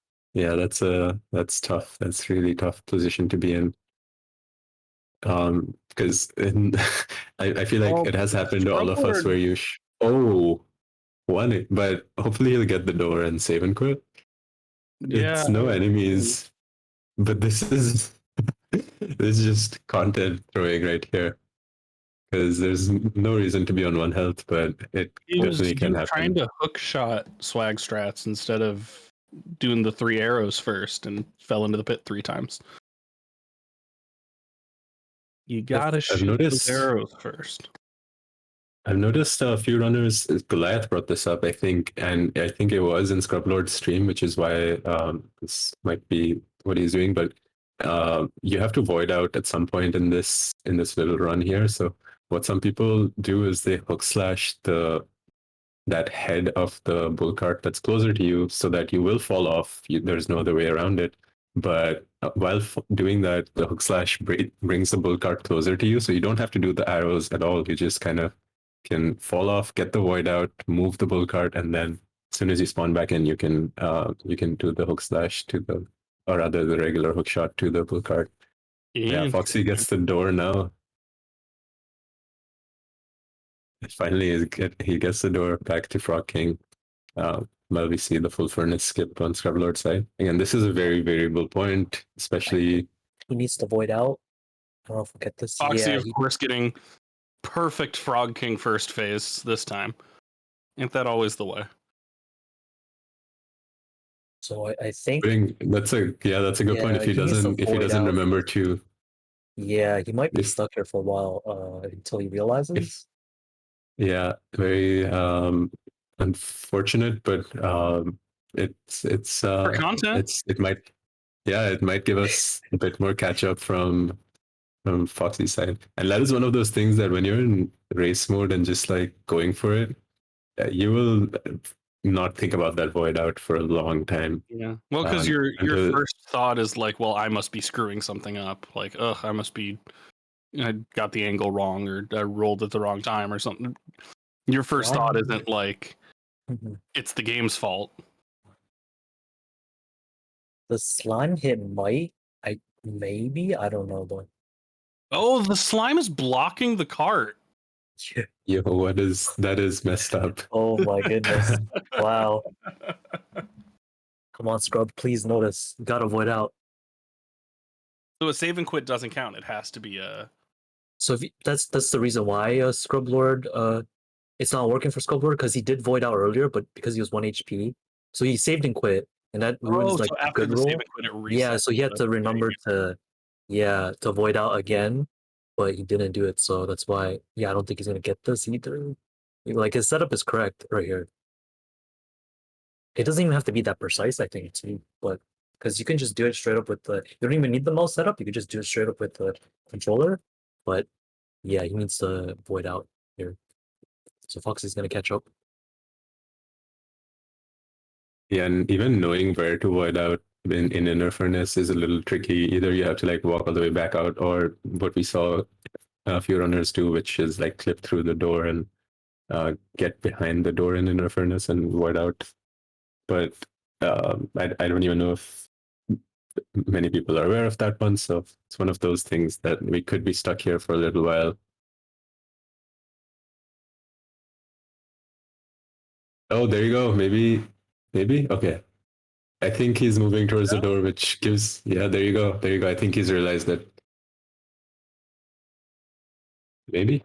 tough. That's really tough position to be in. Because I feel like it has happened to all of us where you won it, but hopefully he'll get the door and save and quit. Yeah. It's no enemies, but this is just content throwing right here. Because there's no reason to be on 1 health, but it definitely can happen. Trying to hook shot swag strats instead of doing the 3 arrows first and fell into the pit 3 times. You gotta shoot those arrows first. I've noticed a few runners, Goliath brought this up, I think, and I think it was in Scrublord's stream, which is why this might be what he's doing, but you have to void out at some point in this little run here. So what some people do is they hook slash that head of the bull cart that's closer to you so that you will fall off. There's no other way around it. But while doing that, the hook slash brings the bull cart closer to you, so you don't have to do the arrows at all. You just kind of can fall off, get the void out, move the bull cart, and then as soon as you spawn back in, you can do the hook slash the regular hook shot to the bull cart. Yeah, Foxy gets the door now. Finally, he gets the door back to Frog King. Well, we see the full furnace skip on Scrublord's side. Again, this is a very variable point, especially... He needs to void out. I don't know if we'll get this. Foxy, of course, getting perfect Frog King first phase this time. Ain't that always the way? So I think that's a good point. If he doesn't remember to... Yeah, he might be stuck here for a while until he realizes. Yeah, very unfortunate, but it's for content. It might give us a bit more catch up from Foxy's side, and that is one of those things that when you're in race mode and just like going for it, you will not think about that void out for a long time. Yeah, well, because your first thought is like, well, I must be screwing something up. Like, I got the angle wrong, or I rolled at the wrong time, or something. Your first thought isn't like it's the game's fault. The slime hit might. I don't know though. Oh, the slime is blocking the cart. Yo, that is messed up. Oh my goodness. Wow. Come on, Scrub, please notice. You gotta void out. So a save and quit doesn't count. It has to be a. So if you, that's the reason why Scrublord it's not working for Scrublord, because he did void out earlier, but because he was 1 HP. So he saved and quit, and that ruins like so the after good the roll. save and quit, it resets. Yeah, so he had to remember to void out again, but he didn't do it, so that's why I don't think he's gonna get this either. Like his setup is correct right here. It doesn't even have to be that precise, I think, too, but because you can just do it straight up with the you don't even need the mouse setup, you could just do it straight up with the controller. But yeah, he needs to void out here. So Foxy's gonna catch up. Yeah, and even knowing where to void out in inner furnace is a little tricky. Either you have to like walk all the way back out, or what we saw a few runners do, which is like clip through the door and get behind the door in inner furnace and void out. But I don't even know if many people are aware of that one. So it's one of those things that we could be stuck here for a little while. Oh, there you go. Maybe. Okay. I think he's moving towards the door, which gives. Yeah, there you go. I think he's realized that. Maybe.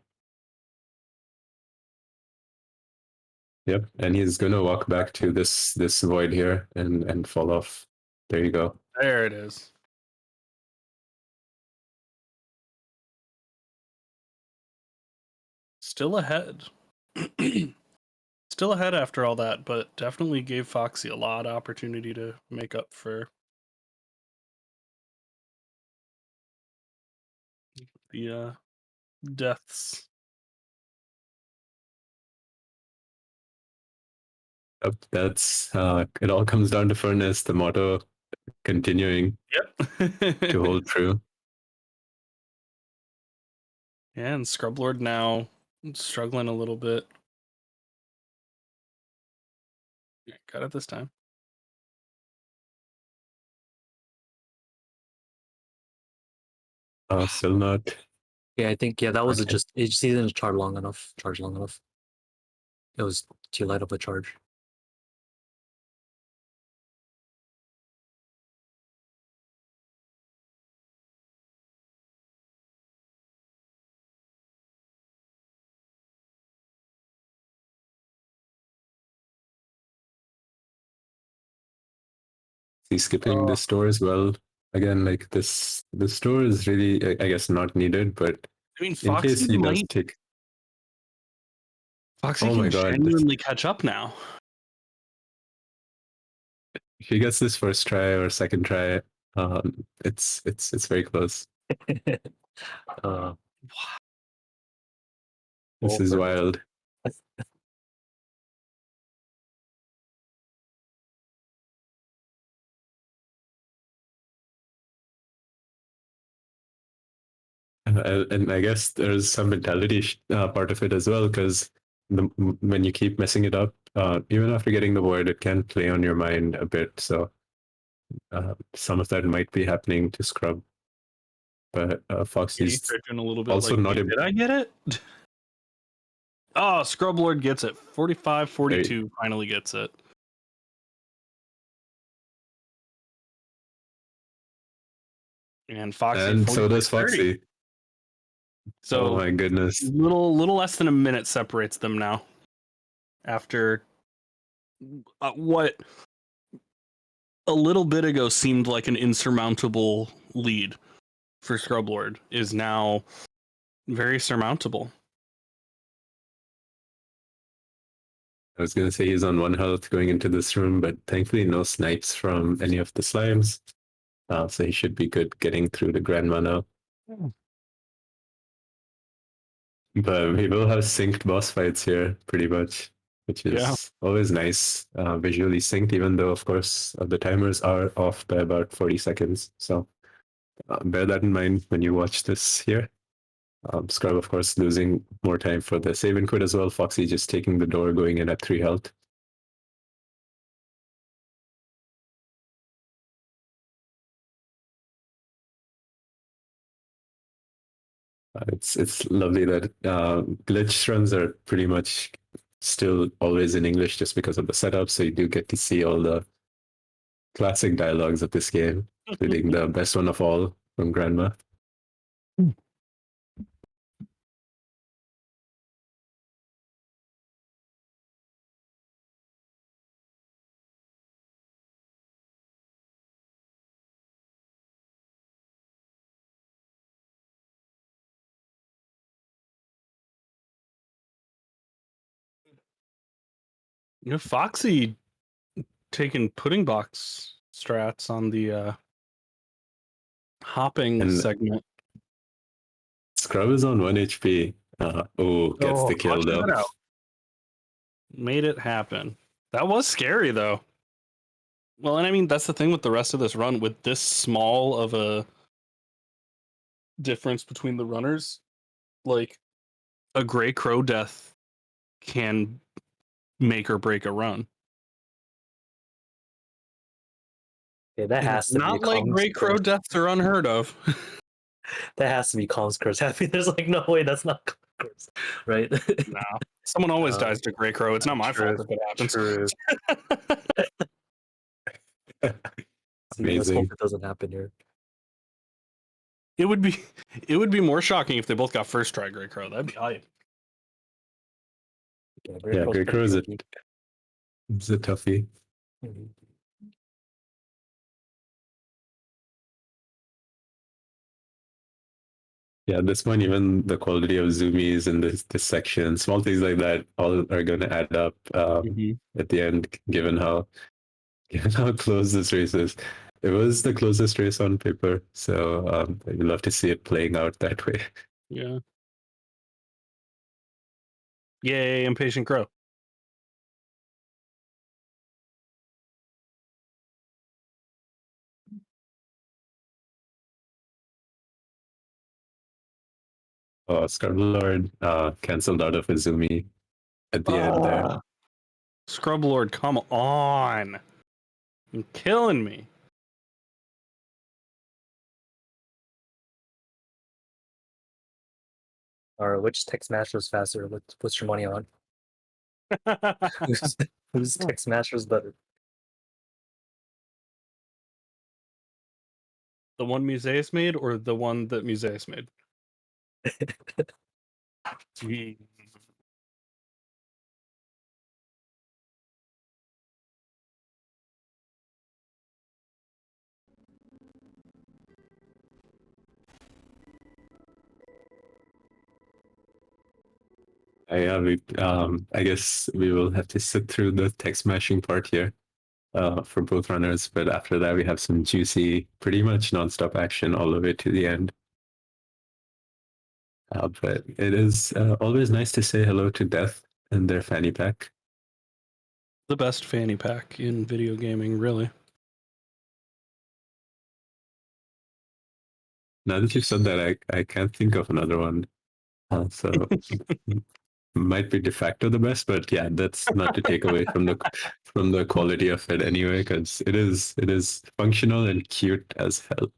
Yep, and he's gonna walk back to this void here and fall off. There you go. There it is. Still ahead. Still ahead after all that, but definitely gave Foxy a lot of opportunity to make up for the deaths. Yep, that's it. All comes down to furnace. The motto continuing Yep. to hold true. Yeah, and Scrublord now struggling a little bit. Yeah, got it this time. Still not. Yeah, I think that was Okay. just it didn't charge long enough. It was too light of a charge. He's skipping this door as well. Again, like this door is really, I guess, not needed, but I mean, in Foxy case he does take. Foxy Oh can my God. genuinely catch up now. If he gets this first try or second try, it's very close. uh, This is wild. And I guess there's some mentality part of it as well, because when you keep messing it up, even after getting the void, it can play on your mind a bit. So some of that might be happening to Scrub. But Foxy's Doing a little bit also like, not. did I get it? Oh, Scrublord gets it. 45-42 finally gets it. And Foxy. And so does Foxy. So oh my goodness. Little less than a minute separates them now. After what a little bit ago seemed like an insurmountable lead for Scrublord is now very surmountable. I was gonna say he's on 1 health going into this room, but thankfully no snipes from any of the slimes. So he should be good getting through the Grandma now. But we will have synced boss fights here, pretty much, which is always nice. Visually synced, even though, of course, the timers are off by about 40 seconds. So bear that in mind when you watch this here. Scrub, of course, losing more time for the save and quit as well. Foxy just taking the door, going in at 3 health. It's lovely that glitch runs are pretty much still always in English just because of the setup, so you do get to see all the classic dialogues of this game, including the best one of all from Grandma. You know, Foxy taking pudding box strats on the hopping And- segment. Scrub is on 1 HP. Gets the kill clutching though. it out. Made it happen. That was scary though. Well, and I mean that's the thing with the rest of this run, with this small of a difference between the runners, like a Grey Crow death can make or break a run. Yeah, that has to Not be like Kong's Grey Crow curse. deaths are unheard of. That has to be Kong's curse. Happy. There's like no way that's not Kong's curse, right? No. Someone always dies to Grey Crow. It's not my fault if it happens. True. See, let's Amazing. hope it doesn't happen here. It would be more shocking if they both got first try Grey Crow. That'd be hype. Yeah, Crow's Grey Crow is a pretty toughie. tricky. Yeah, at this point, even the quality of zoomies in this section, small things like that, all are going to add up at the end, given how close this race is. It was the closest race on paper, so I'd love to see it playing out that way. Yeah. Yay, Impatient Crow. Scrublord canceled out of a zoomie at the end there. Scrublord, come on. You're killing me. Or which tech smash was faster? What's your money on? Whose tech smash was better? The one Museus made or the one that Museus made? Gee. I guess we will have to sit through the text smashing part here for both runners, but after that we have some juicy, pretty much nonstop action all the way to the end. But it is always nice to say hello to Death and their fanny pack. The best fanny pack in video gaming, really. Now that you've said that, I can't think of another one. So might be de facto the best, but yeah, that's not to take away from the quality of it anyway, because it is functional and cute as hell.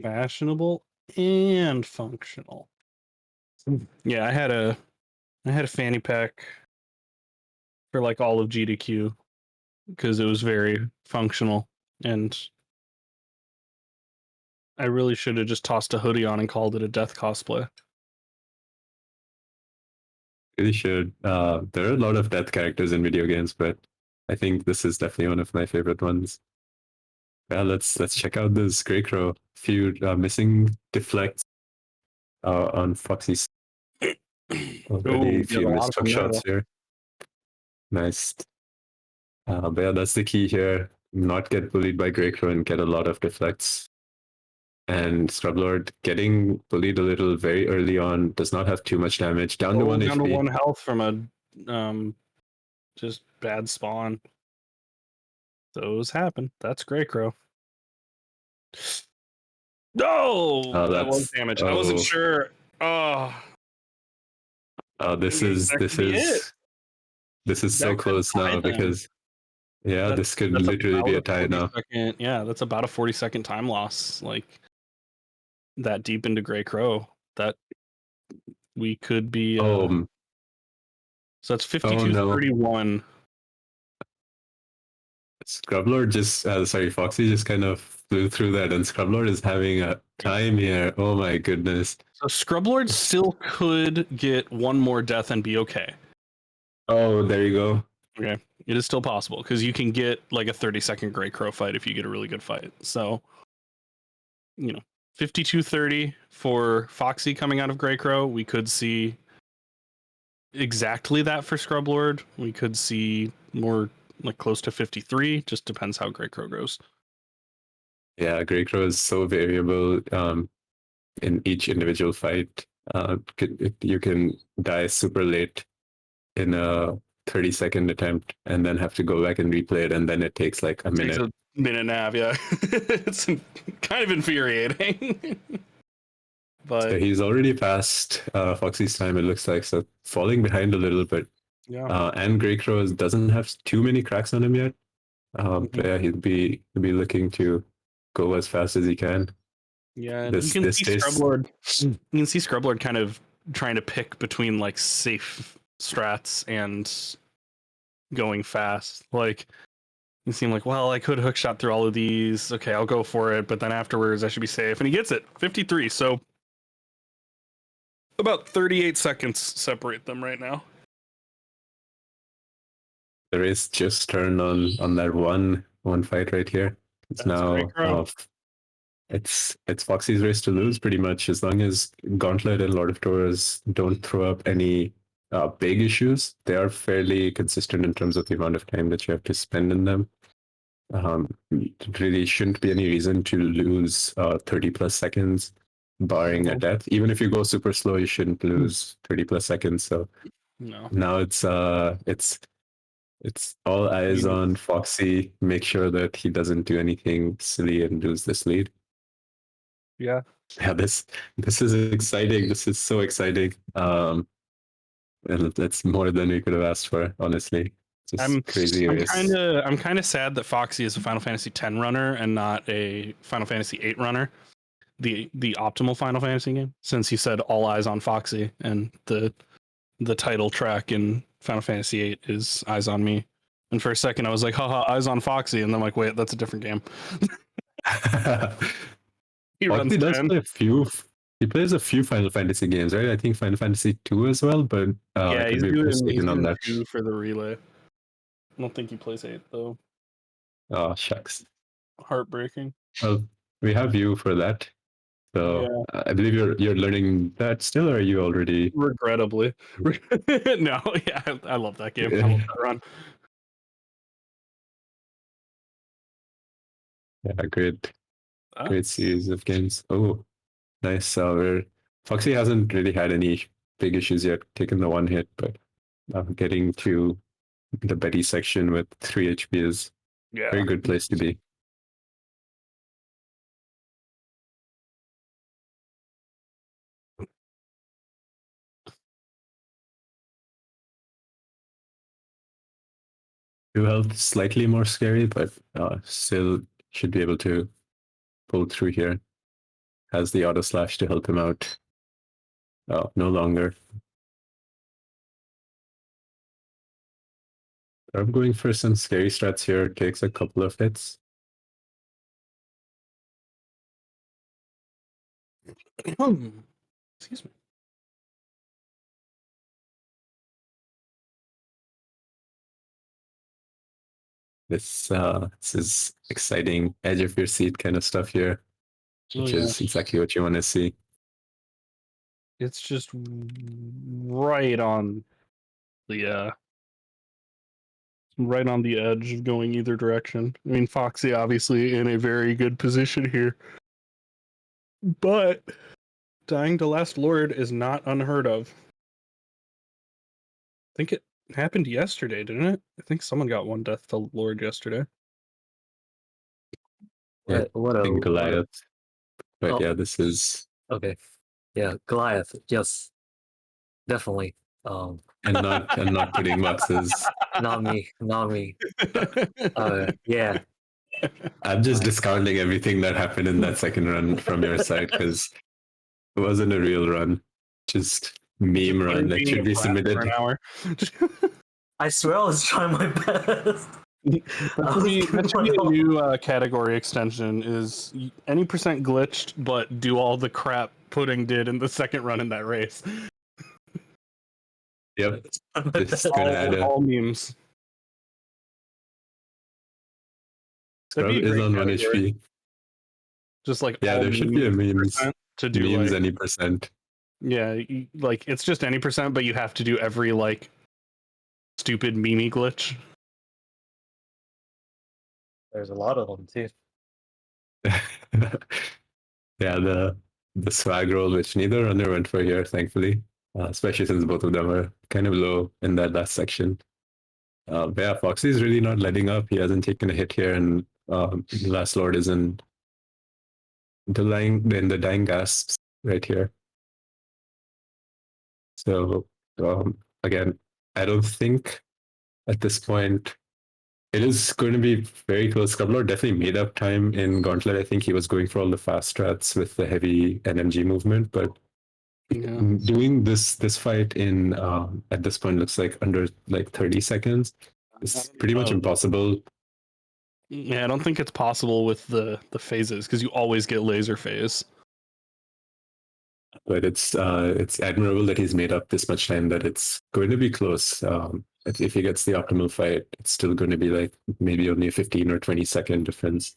Fashionable and functional. Yeah, I had a fanny pack for like all of GDQ because it was very functional, and I really should have just tossed a hoodie on and called it a death cosplay. Really should. There are a lot of death characters in video games, but I think this is definitely one of my favorite ones. Yeah, let's check out this Grey Crow. Few missing deflects on Foxy's. Already a few missed hook shots here. Nice. But yeah, that's the key here. Not get bullied by Grey Crow and get a lot of deflects. And Scrublord getting bullied a little very early on, does not have too much damage. Down to 1 down HP. to 1 health from a just bad spawn. Those happen. That's Grey Crow. No, that was damage. I wasn't sure. This is so close now because this could literally be a tie now. Yeah, that's about a 40-second time loss. Like that deep into Grey Crow that we could be. Oh, So it's 52-31. Scrublord just, sorry, Foxy just kind of flew through that, and Scrublord is having a time here. Oh my goodness. So Scrublord still could get one more death and be okay. Oh, there you go. Okay, it is still possible because you can get like a 30-second Grey Crow fight if you get a really good fight. So, 52-30 for Foxy coming out of Grey Crow. We could see exactly that for Scrublord. We could see more like close to 53. Just depends how Grey Crow goes. Yeah, Grey Crow is so variable in each individual fight. You can die super late in a 30-second attempt and then have to go back and replay it, and then it takes like a minute. Takes a minute and a half, yeah. It's kind of infuriating. But So he's already passed Foxy's time, it looks like, so falling behind a little bit. yeah, And Grey Crow doesn't have too many cracks on him yet. But yeah, he'll be looking to go as fast as he can. yeah. And you can see Scrublord. You can see Scrublord kind of trying to pick between like safe strats and going fast. Like you seem like, well, I could hook shot through all of these. Okay, I'll go for it, but then afterwards I should be safe. And he gets it. 53. So about 38 seconds separate them right now. The race just turned on that one fight right here. It's That's now Grey Crow. it's Foxy's race to lose pretty much, as long as Gauntlet and Lord of Doors don't throw up any big issues. They are fairly consistent in terms of the amount of time that you have to spend in them. Really shouldn't be any reason to lose 30 plus seconds, barring a death. Even if you go super slow, you shouldn't lose 30 plus seconds. So No. now it's all eyes on Foxy. Make sure that he doesn't do anything silly and lose this lead. Yeah. Yeah, this is exciting. This is so exciting. And that's more than we could have asked for, honestly. Just crazy race. I'm kind of sad that Foxy is a Final Fantasy X runner and not a Final Fantasy VIII runner. The optimal Final Fantasy game, since he said all eyes on Foxy, and the title track in Final Fantasy VIII is Eyes on Me. And for a second I was like, haha, Eyes on Foxy, and then I'm like, wait, that's a different game. He runs 10. He plays a few Final Fantasy games, right? I think Final Fantasy 2 as well, but Yeah, he's he's doing on that. 2 for the relay. I don't think he plays 8 though. Oh shucks. Heartbreaking. Well, we have you for that. So Yeah. I believe you're learning that still, or are you already? Regrettably. No, yeah, I love that game. I love that run. Yeah, great series of games. Oh, nice. Foxy hasn't really had any big issues yet, taken the one hit, but getting to the Betty section with 3 HP is a very good place to be. Two health, slightly more scary, but still should be able to pull through here. Has the auto slash to help him out. Oh, no longer. I'm going for some scary strats here. Takes a couple of hits. Excuse me. This is exciting, edge of your seat kind of stuff here, which is exactly what you want to see. It's just right on the edge of going either direction. I mean, Foxy obviously in a very good position here, but dying to Last Lord is not unheard of. I think it happened yesterday, didn't it? I think someone got one death to Lord yesterday. Yeah, Goliath. But yeah, this is okay. Yeah, Goliath. Yes, definitely. and not putting boxes. Not me. Yeah. I'm just discounting everything that happened in that second run from your side because it wasn't a real run. Just meme run that should be submitted. For an hour. I swear I was trying my best. That should be a new category extension is any percent glitched, but do all the crap Pudding did in the second run in that race. Yep. Just gonna add All memes. Scrub That'd be a is great on 1 category. HP. Just like Yeah, all there should be a memes. to do Memes like, any percent. yeah, like it's just any percent, but you have to do every like stupid meme glitch. There's a lot of them too. Yeah, the swag roll, which neither runner went for here, thankfully. Especially since both of them are kind of low in that last section. But yeah, Foxy's really not letting up. He hasn't taken a hit here, and the last Lord is in the dying gasps right here. So again, I don't think at this point it is going to be very close. Scrublord definitely made up time in Gauntlet. I think he was going for all the fast strats with the heavy NMG movement, but doing this fight in at this point looks like under like 30 seconds. It's pretty much impossible. Yeah, I don't think it's possible with the phases because you always get laser phase. But it's admirable that he's made up this much time that it's going to be close. If he gets the optimal fight, it's still going to be like maybe only a 15 or 20-second difference.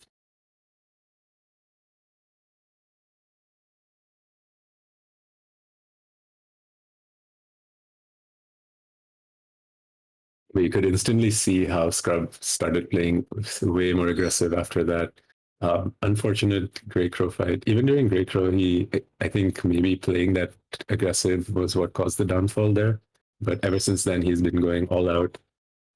But you could instantly see how Scrub started playing way more aggressive after that. Unfortunate Grey Crow fight. Even during Grey Crow, I think maybe playing that aggressive was what caused the downfall there. But ever since then, he's been going all out.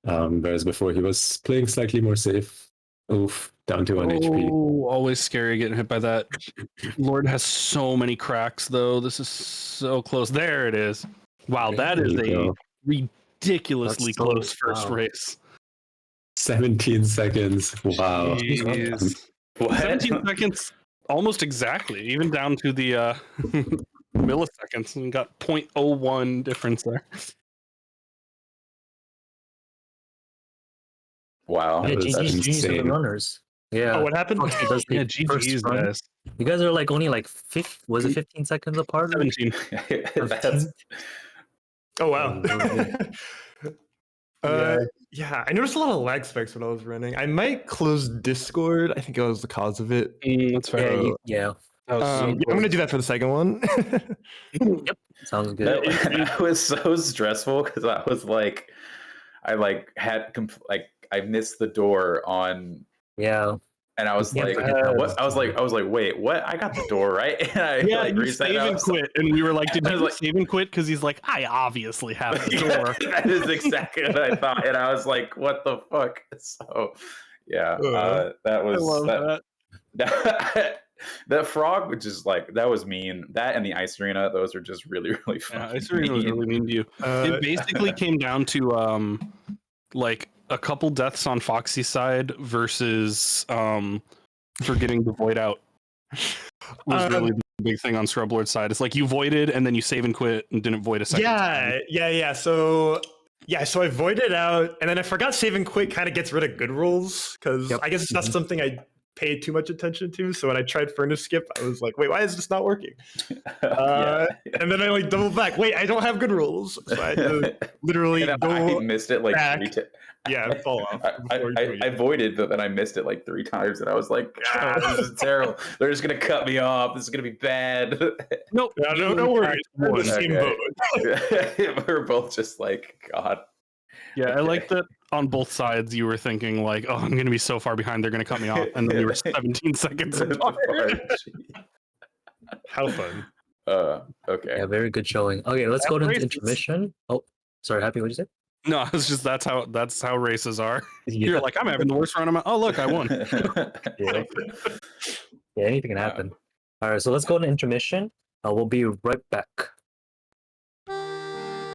Whereas before, he was playing slightly more safe. Oof, down to 1 HP. Oh, always scary getting hit by that. Lord has so many cracks, though. This is so close. There it is. Wow, that is a ridiculously close first race. 17 seconds. Wow. Jeez. 17 seconds, almost exactly, even down to the milliseconds, and got 0.01 difference there. Wow. Yeah, That's GG's for the insane. runners. Yeah. Oh, what happened? Foxy does the Yeah, first GG's, run. guys. You guys are like only like 15 seconds apart? 17. That's, Oh wow. Yeah. Yeah, I noticed a lot of lag spikes when I was running. I might close Discord. I think it was the cause of it. That's fair. Yeah. That was so Yeah, I'm gonna do that for the second one. Yep. Sounds good. that was so stressful because I was like, I like had I missed the door on. Yeah. And I was Yeah, like, forget that what? I was like, wait, what? I got the door right, and I Yeah, like you reset. save and quit, and we were like, "Did I was you like- save and quit?" Because he's like, "I obviously have the Yeah, door." that is exactly what I thought, and I was like, what the fuck? So, yeah, that was I love that. that frog, which is like that was mean. That and the ice arena, those are just really, really fun. Yeah, Ice Arena was really mean to you. It basically came down to like a couple deaths on Foxy's side versus for getting the void out was really the big thing on Scrublord's side. It's like you voided and then you save and quit and didn't void a second time. Yeah. So I voided out, and then I forgot save and quit kind of gets rid of good rolls because I guess it's not something I paid too much attention to. So when I tried furnace skip, I was like, wait, why is this not working? And then I like double back. Wait, I don't have good rolls. So I had to literally I missed it like back. 3 times. Yeah, fall off. I voided, but then I missed it like 3 times, and I was like, this is terrible. They're just gonna cut me off. This is gonna be bad. Nope. No worries. We're in the same boat. We're both just like, God. Yeah, I like that on both sides you were thinking like, oh, I'm gonna be so far behind, they're gonna cut me off, and then you were 17 seconds apart. How fun. Okay. Yeah, very good showing. Okay, let's go to intermission. Oh, sorry, Happy, what'd you say? No, it's just that's how races are. Yeah. You're like, I'm having the worst run. Oh, look, I won. Yeah. Yeah, anything can happen. All right, so let's go to intermission. We'll be right back.